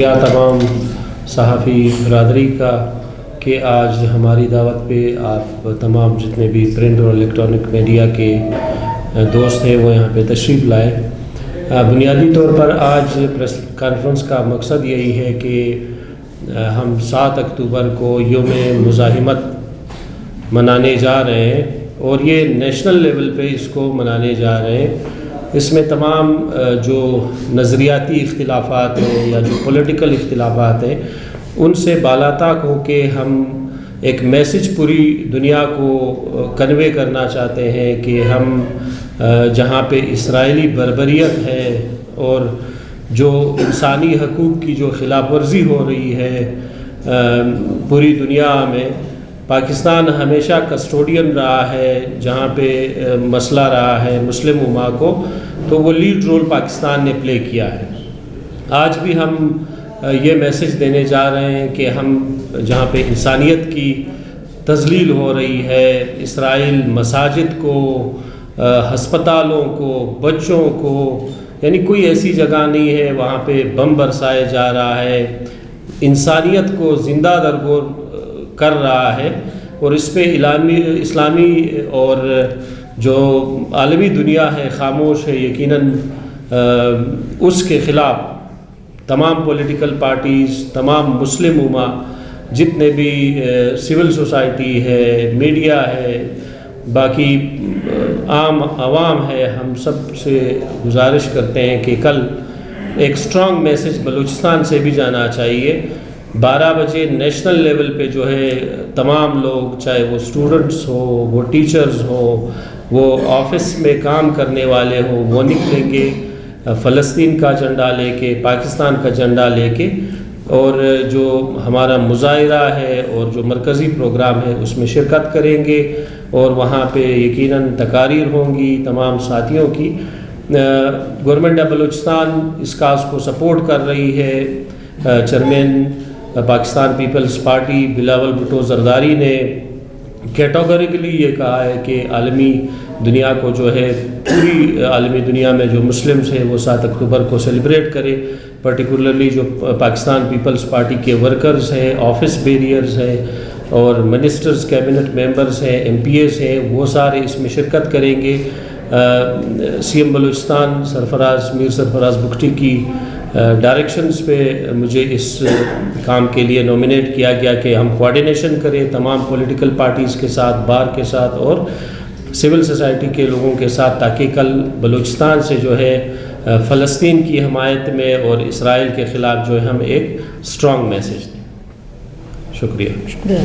تمام صحافی برادری کا کہ آج ہماری دعوت پہ آپ تمام جتنے بھی پرنٹ اور الیکٹرانک میڈیا کے دوست ہیں وہ یہاں پہ تشریف لائے۔ بنیادی طور پر آج پریس کانفرنس کا مقصد یہی ہے کہ ہم 7 اکتوبر کو یوم مزاحمت منانے جا رہے ہیں اور یہ نیشنل لیول پہ اس کو منانے جا رہے ہیں۔ اس میں تمام جو نظریاتی اختلافات ہیں یا جو پولیٹیکل اختلافات ہیں ان سے بالاتر ہو کے ہم ایک میسج پوری دنیا کو کنوے کرنا چاہتے ہیں کہ ہم جہاں پہ اسرائیلی بربریت ہے اور جو انسانی حقوق کی جو خلاف ورزی ہو رہی ہے پوری دنیا میں، پاکستان ہمیشہ کسٹوڈین رہا ہے جہاں پہ مسئلہ رہا ہے مسلم امہ کو، تو وہ لیڈ رول پاکستان نے پلے کیا ہے۔ آج بھی ہم یہ میسج دینے جا رہے ہیں کہ ہم جہاں پہ انسانیت کی تذلیل ہو رہی ہے، اسرائیل مساجد کو، ہسپتالوں کو، بچوں کو، یعنی کوئی ایسی جگہ نہیں ہے وہاں پہ بم برسائے جا رہا ہے، انسانیت کو زندہ درگور کر رہا ہے، اور اس پہ اسلامی اور جو عالمی دنیا ہے خاموش ہے۔ یقیناً اس کے خلاف تمام پولیٹیکل پارٹیز، تمام مسلم امہ، جتنے بھی سول سوسائٹی ہے، میڈیا ہے، باقی عام عوام ہے، ہم سب سے گزارش کرتے ہیں کہ کل ایک اسٹرانگ میسج بلوچستان سے بھی جانا چاہیے۔ 12 بجے نیشنل لیول پہ جو ہے تمام لوگ، چاہے وہ اسٹوڈنٹس ہو، وہ ٹیچرز ہو، وہ آفس میں کام کرنے والے ہو، وہ نکلیں گے فلسطین کا جھنڈا لے کے، پاکستان کا جھنڈا لے کے، اور جو ہمارا مظاہرہ ہے اور جو مرکزی پروگرام ہے اس میں شرکت کریں گے، اور وہاں پہ یقیناً تقاریر ہوں گی تمام ساتھیوں کی۔ گورنمنٹ آف بلوچستان اس کاز کو سپورٹ کر رہی ہے۔ چیئرمین پاکستان پیپلز پارٹی بلاول بھٹو زرداری نے کیٹاگوریکلی یہ کہا ہے کہ عالمی دنیا کو جو ہے، پوری عالمی دنیا میں جو مسلمز ہیں وہ 7 اکتوبر کو سیلیبریٹ کرے، پرٹیکولرلی جو پاکستان پیپلز پارٹی کے ورکرز ہیں، آفس بیریئرز ہیں، اور منسٹرز، کیبنٹ ممبرز ہیں، ایم پی ایز ہیں، وہ سارے اس میں شرکت کریں گے۔ سی ایم بلوچستان میر سرفراز بگٹی کی ڈائریکشنز پہ مجھے اس کام کے لیے نومینیٹ کیا گیا کہ ہم کوارڈینیشن کریں تمام پولیٹیکل پارٹیز کے ساتھ، بار کے ساتھ اور سول سوسائٹی کے لوگوں کے ساتھ، تاکہ کل بلوچستان سے جو ہے فلسطین کی حمایت میں اور اسرائیل کے خلاف جو ہے ہم ایک اسٹرانگ میسج دیں۔ شکریہ۔